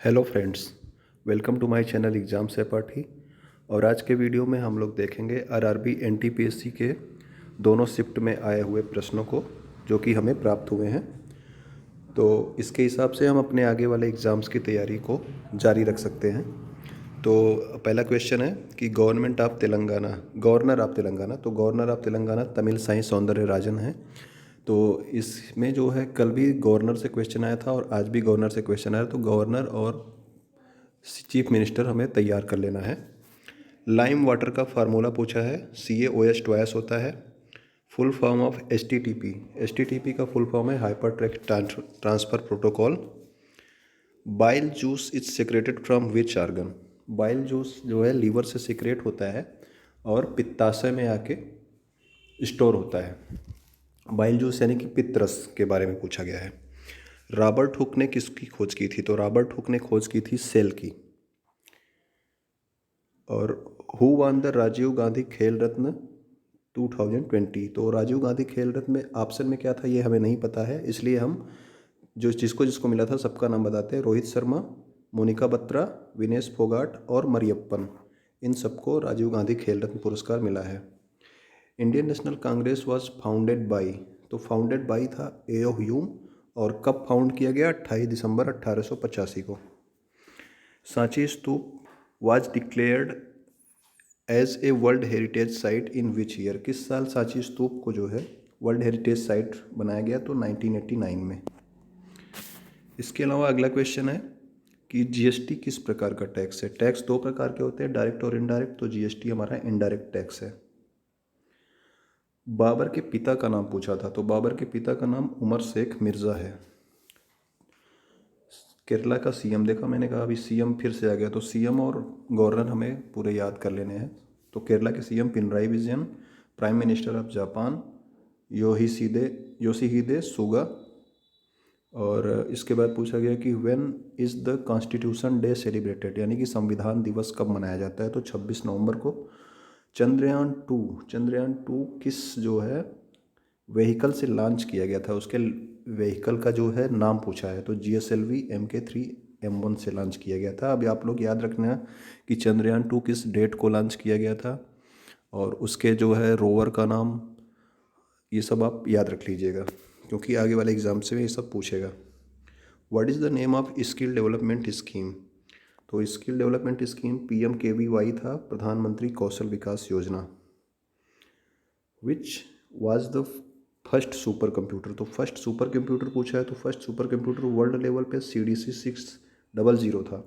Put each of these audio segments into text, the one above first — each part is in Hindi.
Hello friends, welcome to my channel exam सहपाठी। और आज के वीडियो में हम लोग देखेंगे आरआरबी एनटीपीएससी के दोनों शिफ्ट में आए हुए प्रश्नों को जो कि हमें प्राप्त हुए हैं। तो इसके हिसाब से हम अपने आगे वाले एग्ज़ाम्स की तैयारी को जारी रख सकते हैं। तो पहला क्वेश्चन है कि गवर्नर ऑफ तेलंगाना, तो गवर्नर ऑफ तेलंगाना तमिल साई सौंदरराजन है। तो इसमें जो है कल भी गवर्नर से क्वेश्चन आया था और आज भी गवर्नर से क्वेश्चन आया, तो गवर्नर और चीफ मिनिस्टर हमें तैयार कर लेना है। लाइम वाटर का फार्मूला पूछा है, CaOH ट्वाइस होता है। Full form of H T T P का फुल फॉर्म है hyper text transfer protocol. Bile juice is secreted from which organ. Bile juice जो है लीवर से सिक्रेट होता है और पित्ताशय में आके स्टोर होता है। बाइल जूस यानी कि पित्तरस के बारे में पूछा गया है। रॉबर्ट हुक ने किसकी खोज की थी, तो रॉबर्ट हुक ने खोज की थी सेल की। और who won the Rajiv Gandhi Khel Ratna 2020, तो राजीव गांधी खेल रत्न में ऑप्शन में क्या था ये हमें नहीं पता है, इसलिए हम जो जिसको जिसको मिला था सबका नाम बताते हैं। रोहित शर्मा, मोनिका बत्रा, विनेश फोगाट और मरियप्पन, इन सबको राजीव गांधी खेल रत्न पुरस्कार मिला है। Indian national Congress was founded by, तो फाउंडेड बाई था ए ओ ह्यूम। और कब फाउंड किया गया, 28 दिसंबर 1885 को। Sanchi Stupa was declared as a world heritage site in which year, किस साल सांची स्तूप को जो है वर्ल्ड हेरिटेज साइट बनाया गया, तो 1989 में। इसके अलावा अगला क्वेश्चन है कि जीएसटी किस प्रकार का टैक्स है। टैक्स दो प्रकार के होते हैं, डायरेक्ट और इनडायरेक्ट, तो जीएसटी हमारा इनडायरेक्ट टैक्स है। बाबर के पिता का नाम पूछा था, तो बाबर के पिता का नाम उमर शेख मिर्ज़ा है। केरला का सीएम, देखा मैंने कहा अभी सीएम फिर से आ गया, तो सीएम और गवर्नर हमें पूरे याद कर लेने हैं। तो केरला के CM Pinarayi Vijayan, prime minister of Japan Yoshihide Suga. और इसके बाद पूछा गया कि when is the constitution day celebrated, यानी कि संविधान दिवस कब मनाया जाता है, तो 26 नवंबर को। चंद्रयान टू किस जो है व्हीकल से लॉन्च किया गया था, उसके व्हीकल का जो है नाम पूछा है, तो GSLV Mk3M1 से लॉन्च किया गया था। अभी आप लोग याद रखना कि चंद्रयान 2 किस डेट को लॉन्च किया गया था और उसके जो है रोवर का नाम, ये सब आप याद रख लीजिएगा क्योंकि आगे वाले एग्जाम से ये सब पूछेगा। What is the name of skill development scheme, तो स्किल डेवलपमेंट स्कीम PMKVY था, प्रधानमंत्री कौशल विकास योजना। Which was the first super computer, तो फर्स्ट सुपर कंप्यूटर पूछा है, तो first super computer world level पे CDC 600 था।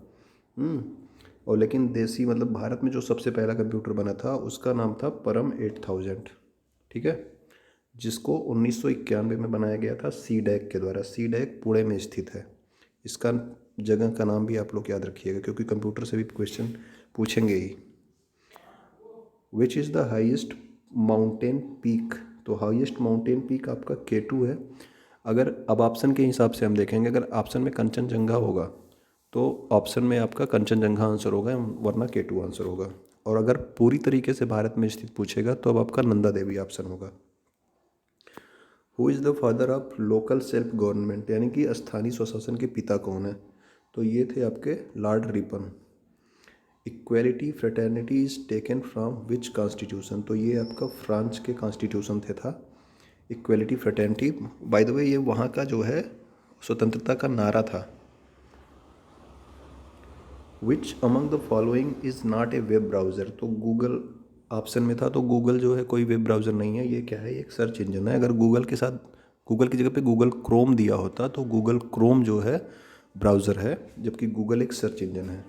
और लेकिन देसी मतलब भारत में जो सबसे पहला कंप्यूटर बना था उसका नाम था परम 8000, ठीक है, जिसको 1991 में बनाया गया था CDEC के द्वारा। CDEC पुणे में स्थित है। इसका जगह का नाम भी आप लोग याद रखिएगा क्योंकि कंप्यूटर से भी क्वेश्चन पूछेंगे ही। Which is the highest mountain peak, तो हाईएस्ट माउंटेन पीक आपका K2 है। अगर अब ऑप्शन के हिसाब से हम देखेंगे, अगर ऑप्शन में कंचनजंगा होगा तो ऑप्शन में आपका कंचनजंगा आंसर होगा वरना K2 आंसर होगा। और अगर पूरी तरीके से भारत में स्थित पूछेगा तो अब आपका नंदा देवी ऑप्शन होगा। Who is the father of local self government, यानी कि स्थानीय स्वशासन के पिता कौन है, तो ये थे आपके Lord Ripon. Equality fraternity is taken from which constitution, तो ये आपका फ्रांस के कॉन्स्टिट्यूशन से था। Equality fraternity, by the way ये वहाँ का जो है स्वतंत्रता का नारा था। Which among the following is not a web browser, तो गूगल ऑप्शन में था, तो गूगल जो है कोई वेब ब्राउज़र नहीं है, ये क्या है, ये एक सर्च इंजन है। अगर गूगल के साथ गूगल की जगह पे गूगल क्रोम दिया होता तो गूगल क्रोम जो है ब्राउज़र है, जबकि गूगल एक सर्च इंजन है।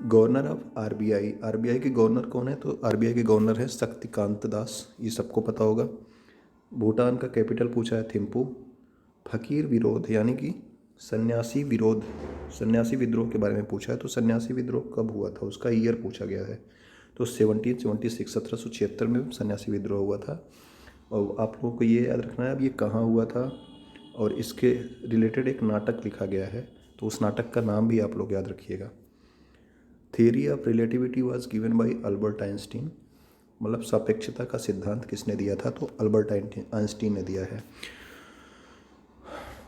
गवर्नर ऑफ आरबीआई के गवर्नर कौन है, तो आरबीआई के गवर्नर है शक्तिकांत दास, ये सबको पता होगा। भूटान का कैपिटल पूछा है थिम्पू। फकीर विरोध यानी कि सन्यासी विद्रोह के बारे में पूछा है, तो सन्यासी विद्रोह कब हुआ था उसका ईयर पूछा गया है, तो 1776 में सन्यासी विद्रोह हुआ था। और आप लोगों को ये याद रखना है अब ये कहाँ हुआ था, और इसके रिलेटेड एक नाटक लिखा गया है, तो उस नाटक का नाम भी आप लोग याद रखिएगा। Theory of relativity was given by Albert Einstein, मतलब सापेक्षता का सिद्धांत किसने दिया था, तो अल्बर्ट आइंस्टीन ने दिया है।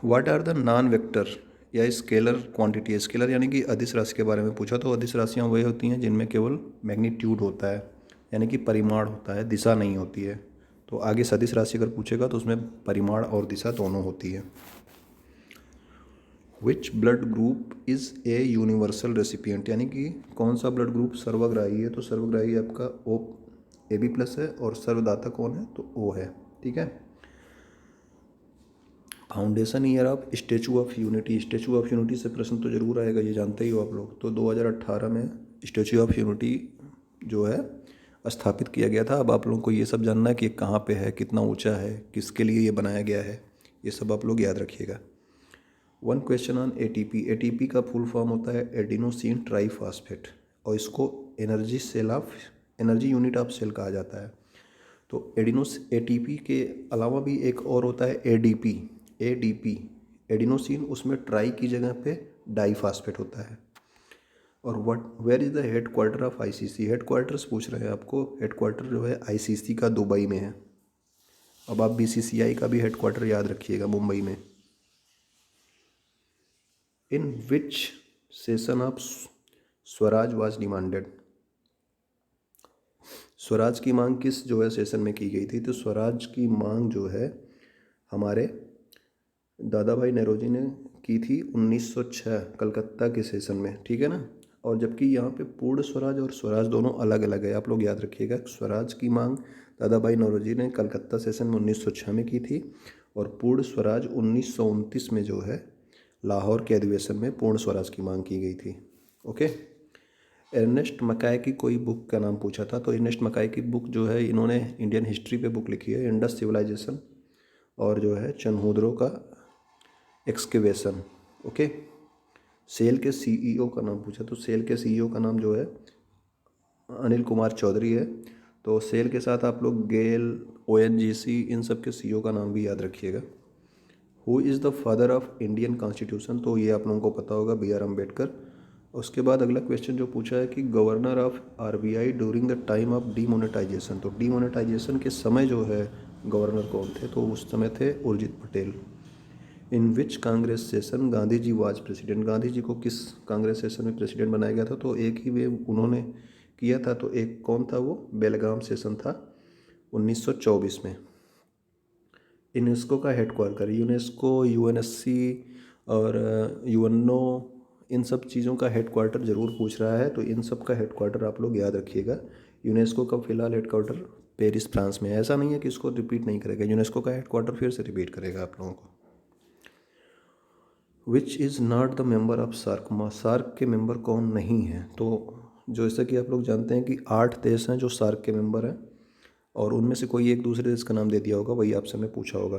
What are the non vector या स्केलर क्वांटिटी। स्केलर यानी कि अदिश राशि के बारे में पूछा, तो अदिश राशियाँ वही होती हैं जिनमें केवल मैग्नीट्यूड होता है, यानी कि परिमाण होता है, दिशा नहीं होती है। तो आगे सदिश राशि अगर पूछेगा तो उसमें परिमाण और दिशा दोनों होती है। Which blood group is a universal recipient, यानी कि कौन सा ब्लड ग्रुप सर्वग्राही है। तो सर्वग्राही आपका ओ AB+ है, और सर्वदाता कौन है, तो O है। ठीक है। Foundation year of statute of unity. Statue of unity से प्रश्न तो जरूर आएगा, ये जानते ही हो आप लोग। तो 2018 में स्टैचू ऑफ यूनिटी जो है स्थापित किया गया था। अब आप लोगों को ये सब जानना है कि कहाँ पे है, कितना ऊंचा है, किसके लिए ये बनाया गया है, ये सब आप लोग याद रखिएगा। One question on ATP। ATP का फुल फॉर्म होता है एडिनोसिन ट्राईफॉस्फेट, और इसको एनर्जी यूनिट ऑफ सेल कहा जाता है। तो ATP के अलावा भी एक और होता है ADP एडिनोसिन, उसमें ट्राई की जगह पे डाईफॉस्फेट होता है। और where is the headquarter of ICC। Headquarters पूछ रहे हैं आपको। हेड क्वार्टर जो है ICC का दुबई में है। अब आप BCCI का भी हेड क्वार्टर याद रखिएगा, मुंबई में। In which session of Swaraj was demanded. Swaraj की मांग किस जो है सेशन में की गई थी। तो स्वराज की मांग जो है हमारे दादा भाई नौरोजी ने की थी 1906 कलकत्ता के सेशन में। ठीक है ना। और जबकि यहाँ पे पूर्ण स्वराज और स्वराज दोनों अलग अलग है, आप लोग याद रखिएगा। स्वराज की मांग दादा भाई नौरोजी ने कलकत्ता सेशन में 1906 में की थी, और पूर्ण स्वराज 1929 में जो है लाहौर के अधिवेशन में पूर्ण स्वराज की मांग की गई थी। ओके। अर्नेस्ट मकाई की कोई बुक का नाम पूछा था। तो अर्नेस्ट मकाई की बुक जो है, इन्होंने इंडियन हिस्ट्री पे बुक लिखी है, इंडस सिविलाइजेशन, और जो है चनहुद्रो का एक्सकेवेशन। ओके। सेल के CEO का नाम पूछा। तो सेल के CEO का नाम जो है अनिल कुमार चौधरी है। तो सेल के साथ आप लोग गेल, ONGC, इन सब के CEO का नाम भी याद रखिएगा। Who is the father of Indian constitution. तो ये आप लोगों को पता होगा, BR अम्बेडकर। उसके बाद अगला क्वेश्चन जो पूछा है कि governor of RBI during the time of demonetisation. तो डीमोनेटाइजेशन के समय जो है गवर्नर कौन थे, तो उस समय थे Urjit Patel. In which Congress session Gandhi ji was president. Gandhi ji को किस कांग्रेस सेशन में प्रेसिडेंट बनाया गया था। तो एक ही वे उन्होंने किया था, तो एक कौन था वो, बेलगाम सेशन था 1924 में। यूनेस्को का हेड क्वार्टर। यूनेस्को, UNSC और UNO, इन सब चीज़ों का हेड क्वार्टर जरूर पूछ रहा है, तो इन सब का हेड क्वार्टर आप लोग याद रखिएगा। यूनेस्को का फिलहाल हेड क्वार्टर पेरिस, फ्रांस में है। ऐसा नहीं है कि इसको रिपीट नहीं करेगा, यूनेस्को का हेड क्वार्टर फिर से रिपीट करेगा आप लोगों को। Which is not the member of SAARC. SAARC के मेंबर कौन नहीं हैं। तो जैसे कि आप लोग जानते हैं कि 8 देश हैं जो सार्क के मेंबर हैं, और उनमें से कोई एक दूसरे देश का नाम दे दिया होगा, वही आपसे ने पूछा होगा।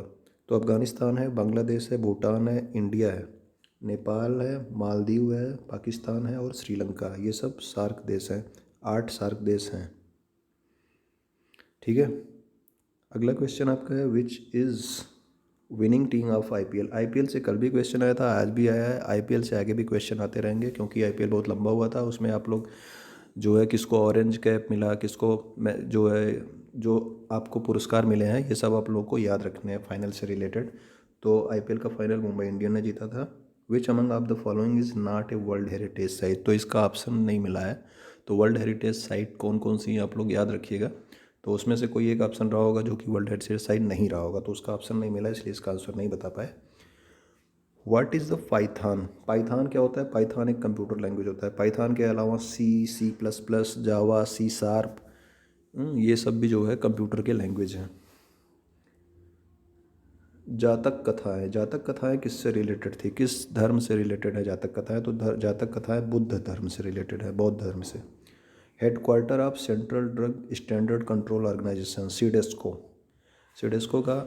तो अफ़गानिस्तान है, बांग्लादेश है, भूटान है, इंडिया है, नेपाल है, मालदीव है, पाकिस्तान है और श्रीलंका। ये सब सार्क देश हैं। 8 सार्क देश हैं। ठीक है। अगला क्वेश्चन आपका है which is winning team of IPL से कल भी क्वेश्चन आया था, आज भी आया है। IPL से आगे भी क्वेश्चन आते रहेंगे, क्योंकि IPL बहुत लंबा हुआ था। उसमें आप लोग जो है किसको ऑरेंज कैप मिला, किसको जो है जो आपको पुरस्कार मिले हैं, ये सब आप लोगों को याद रखने हैं फाइनल से रिलेटेड। तो IPL का फाइनल मुंबई इंडियन ने जीता था। Which among of the following is not a world heritage site. तो इसका ऑप्शन नहीं मिला है। तो वर्ल्ड हेरिटेज साइट कौन कौन सी आप लोग याद रखिएगा। तो उसमें से कोई एक ऑप्शन रहा होगा जो कि वर्ल्ड हेरिटेज साइट नहीं रहा होगा, तो उसका ऑप्शन नहीं मिला, इसलिए इसका आंसर नहीं बता पाए। What is the Python. Python क्या होता है। पाइथन एक कंप्यूटर लैंग्वेज होता है। पाइथन के अलावा C++, जावा, C#, ये सब भी जो है कंप्यूटर के लैंग्वेज हैं। जातक कथाएं। जातक कथाएं किससे रिलेटेड थी, किस धर्म से रिलेटेड है जातक कथाएं। तो जातक कथाएं बुद्ध धर्म से रिलेटेड है, बौद्ध धर्म से। Headquarter of Central Drug Standard Control Organisation, CDSCO. CDSCO का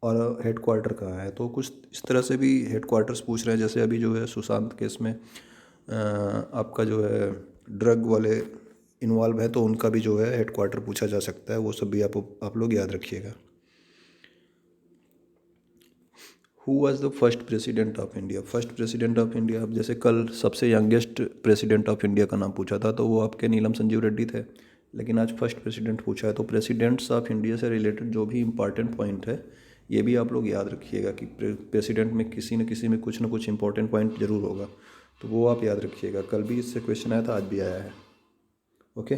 और हेड क्वार्टर कहाँ है। तो कुछ इस तरह से भी हेड क्वार्टर्स पूछ रहे हैं। जैसे अभी जो है सुशांत केस में आपका जो है ड्रग वाले इन्वॉल्व है, तो उनका भी जो है हेड क्वार्टर पूछा जा सकता है। वो सब भी आप लोग याद रखिएगा। Who was the first president of India. First president of India, अब जैसे कल सबसे यंगेस्ट प्रेसिडेंट ऑफ इंडिया का नाम पूछा था, तो वो आपके नीलम संजीव रेड्डी थे। लेकिन आज फर्स्ट प्रेसिडेंट पूछा है। तो प्रेसिडेंट्स ऑफ इंडिया से रिलेटेड जो भी इंपॉर्टेंट पॉइंट है, ये भी आप लोग याद रखिएगा कि प्रेसिडेंट में किसी न किसी में कुछ ना कुछ इंपॉर्टेंट पॉइंट जरूर होगा, तो वो आप याद रखिएगा। कल भी इससे क्वेश्चन आया था, आज भी आया है। ओके।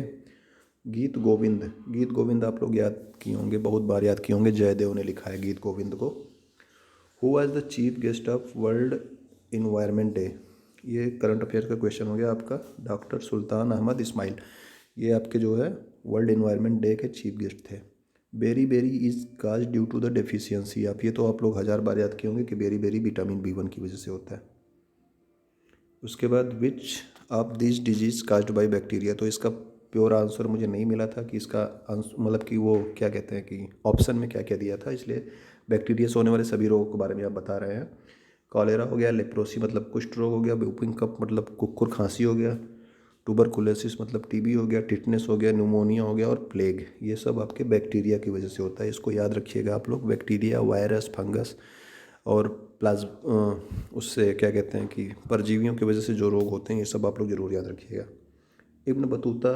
गीत गोविंद, गीत गोविंद आप लोग याद किए होंगे, बहुत बार याद किए होंगे, जयदेव ने लिखा है गीत गोविंद को। Who was the chief guest of world environment day, ये करंट अफेयर का क्वेश्चन हो गया आपका। डॉक्टर सुल्तान अहमद इस्माइल, ये आपके जो है वर्ल्ड इन्वायरमेंट डे के चीफ गेस्ट थे। Beriberi is caused due to the deficiency, आप ये तो आप लोग 1000 बार याद किए होंगे कि बेरी बेरी विटामिन B1 की वजह से होता है। उसके बाद which of this disease caused by bacteria, तो इसका प्योर आंसर मुझे नहीं मिला था कि इसका मतलब कि वो क्या कहते हैं कि ऑप्शन में क्या क्या दिया था, इसलिए बैक्टीरिया से होने वाले सभी रोगों के बारे में आप बता रहे हैं। कॉलेरा हो गया, लेप्रोसी मतलब कुष्ठ रोग हो गया, व्हूपिंग कफ मतलब कुक्कुर खांसी हो गया, ट्यूबरकुलोसिस मतलब TB हो गया, टिटनेस हो गया, न्यूमोनिया हो गया और प्लेग, ये सब आपके बैक्टीरिया की वजह से होता है। इसको याद रखिएगा आप लोग, बैक्टीरिया, वायरस, फंगस और उससे क्या कहते हैं कि परजीवियों की वजह से जो रोग होते हैं, ये सब आप लोग ज़रूर याद रखिएगा। Ibn Battuta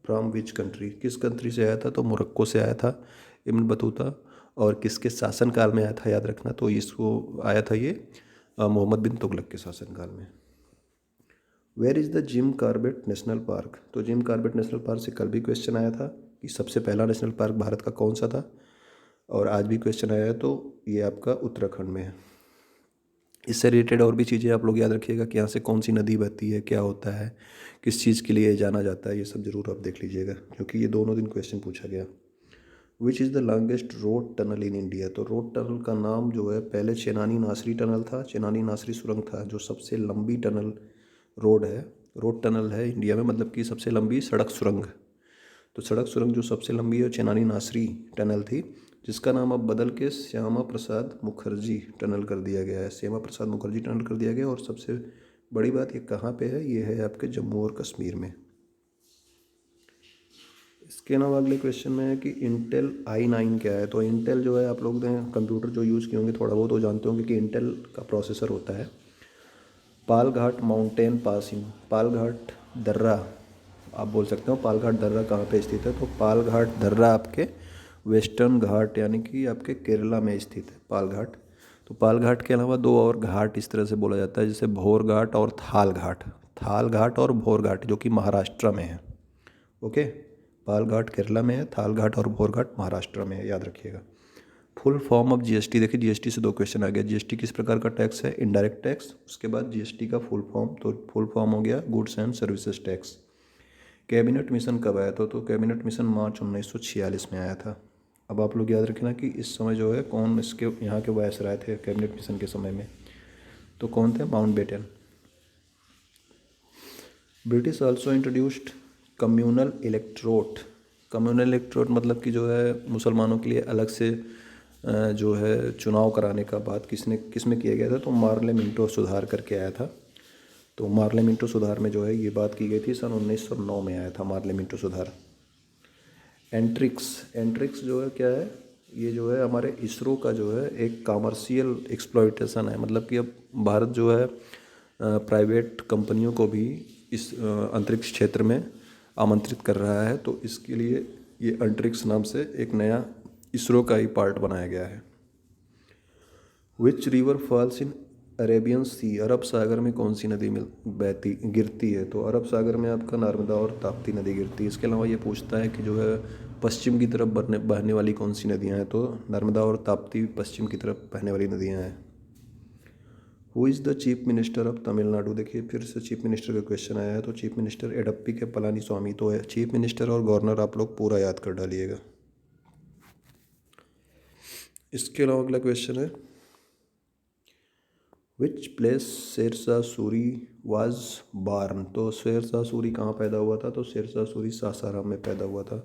from which country, किस कंट्री से आया था, तो मोरक्को से आया था इब्न बतूता। और किसके शासनकाल में आया था याद रखना, तो इसको आया था ये मोहम्मद बिन तुगलक के शासनकाल में। Where is the Jim Corbett national park, तो जिम कॉर्बेट नेशनल पार्क से कल भी क्वेश्चन आया था कि सबसे पहला नेशनल पार्क भारत का कौन सा था, और आज भी क्वेश्चन आया है, तो ये आपका उत्तराखंड में है। इससे रिलेटेड और भी चीज़ें आप लोग याद रखिएगा कि यहाँ से कौन सी नदी बहती है, क्या होता है, किस चीज़ के लिए जाना जाता है, ये सब ज़रूर आप देख लीजिएगा, क्योंकि ये दोनों दिन क्वेश्चन पूछा गया। विच is the longest road tunnel in India, तो रोड टनल का नाम जो है पहले चेनानी नासरी टनल था, चेनानी नासरी सुरंग था, जो सबसे लंबी टनल रोड है, रोड टनल है इंडिया में, मतलब कि सबसे लंबी सड़क सुरंग। तो सड़क सुरंग जो सबसे लंबी है चेनानी नासरी टनल थी, जिसका नाम अब बदल के श्यामा प्रसाद मुखर्जी टनल कर दिया गया है, श्यामा प्रसाद मुखर्जी टनल कर दिया गया। और सबसे बड़ी बात ये कहाँ पे है, ये है आपके जम्मू और कश्मीर में। इसके अलावा अगले क्वेश्चन में है कि इंटेल i9 क्या है, तो इंटेल जो है, आप लोग ने कंप्यूटर जो यूज़ किए होंगे थोड़ा बहुत तो जानते होंगे कि इंटेल का प्रोसेसर होता है पालघाट माउंटेन पासिंग, पालघाट दर्रा आप बोल सकते हो। पालघाट दर्रा कहाँ पे स्थित है, तो पालघाट दर्रा आपके वेस्टर्न घाट यानी कि आपके केरला में स्थित है पालघाट। तो पालघाट के अलावा दो और घाट इस तरह से बोला जाता है, जैसे भोर घाट और थाल घाट, थाल घाट और भोर घाट जो कि महाराष्ट्र में है। ओके, पालघाट केरला में है, थाल घाट और भोर घाट महाराष्ट्र में है, याद रखिएगा। फुल फॉर्म ऑफ जीएसटी, देखिए जीएसटी से दो क्वेश्चन आ गया। जीएसटी किस प्रकार का टैक्स है, इनडायरेक्ट टैक्स। उसके बाद जीएसटी का फुल फॉर्म, तो फुल फॉर्म हो गया goods and services tax. Cabinet mission कब आया था, तो कैबिनेट मिशन मार्च 1946 में आया था। अब आप लोग याद रखना कि इस समय जो है कौन इसके यहाँ के वायसराय थे कैबिनेट मिशन के समय में, तो कौन थे, Mountbatten. British also introduced communal electorate, communal electorate मतलब कि जो है मुसलमानों के लिए अलग से जो है चुनाव कराने का बात किस में किया गया था, तो मार्ले मिंटो सुधार करके आया था। तो मार्ले मिंटो सुधार में जो है ये बात की गई थी, सन 1909 में आया था मार्ले मिंटो सुधार। एंट्रिक्स, एंट्रिक्स जो है क्या है, ये जो है हमारे इसरो का जो है एक कॉमर्शियल एक्सप्लॉइटेशन है, मतलब कि अब भारत जो है प्राइवेट कंपनियों को भी इस अंतरिक्ष क्षेत्र में आमंत्रित कर रहा है। तो इसके लिए ये अंतरिक्ष नाम से एक नया इसरो का ही पार्ट बनाया गया है। Which river falls in Arabian Sea, अरब सागर में कौन सी नदी बहती गिरती है, तो अरब सागर में आपका नर्मदा और ताप्ती नदी गिरती है। इसके अलावा ये पूछता है कि जो है पश्चिम की तरफ बहने वाली कौन सी नदियाँ हैं, तो नर्मदा और ताप्ती पश्चिम की तरफ बहने वाली नदियाँ हैं। Who is the chief minister of Tamil Nadu, देखिए फिर से चीफ मिनिस्टर का क्वेश्चन आया है, तो चीफ मिनिस्टर एडप्पी के पलानी स्वामी, तो चीफ मिनिस्टर और गवर्नर आप लोग पूरा याद कर डालिएगा। इसके अलावा अगला क्वेश्चन है which place Sher Shah Suri was born, तो शेरशाह सूरी कहाँ पैदा हुआ था, तो शेरशाह सूरी सासाराम में पैदा हुआ था।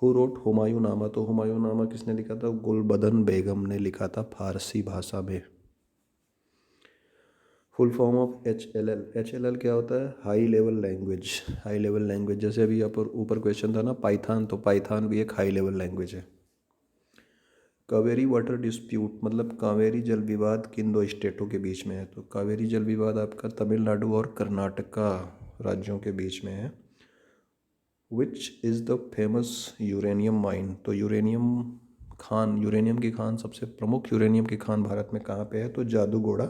हु रोट हुमायूं नामा, तो हुमायूं नामा किसने लिखा था, गुलबदन बेगम ने लिखा था फारसी भाषा में। Full form of HLL, HLL क्या होता है, high level language, high level language. जैसे अभी ऊपर क्वेश्चन था ना पाइथन, तो पाइथन भी एक हाई लेवल लैंग्वेज है। कावेरी वाटर डिस्प्यूट मतलब कावेरी जल विवाद किन दो स्टेटों के बीच में है, तो कावेरी जल विवाद आपका तमिलनाडु और कर्नाटका राज्यों के बीच में है। विच is the famous uranium mine, तो यूरेनियम खान, यूरेनियम की खान, सबसे प्रमुख यूरेनियम की खान भारत में कहाँ पे है? तो जादूगोड़ा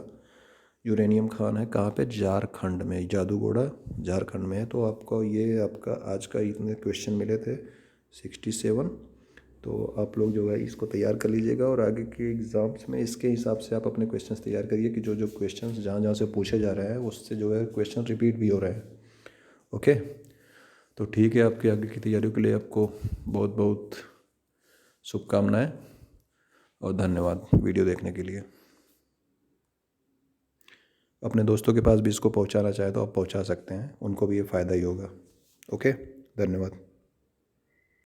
यूरेनियम खान है। कहाँ पे? झारखंड में। जादूगोड़ा झारखंड में है। तो आपको ये आपका आज का इतने क्वेश्चन मिले थे 67। तो आप लोग जो है इसको तैयार कर लीजिएगा और आगे के एग्ज़ाम्स में इसके हिसाब से आप अपने क्वेश्चंस तैयार करिए कि जो जो क्वेश्चंस जहाँ जहाँ से पूछे जा रहे हैं उससे जो है क्वेश्चन रिपीट भी हो रहे हैं। ओके, तो ठीक है, आपकी आगे की तैयारियों के लिए आपको बहुत बहुत शुभकामनाएं और धन्यवाद वीडियो देखने के लिए। अपने दोस्तों के पास भी इसको पहुंचाना चाहे तो आप पहुंचा सकते हैं, उनको भी ये फ़ायदा ही होगा। ओके, धन्यवाद।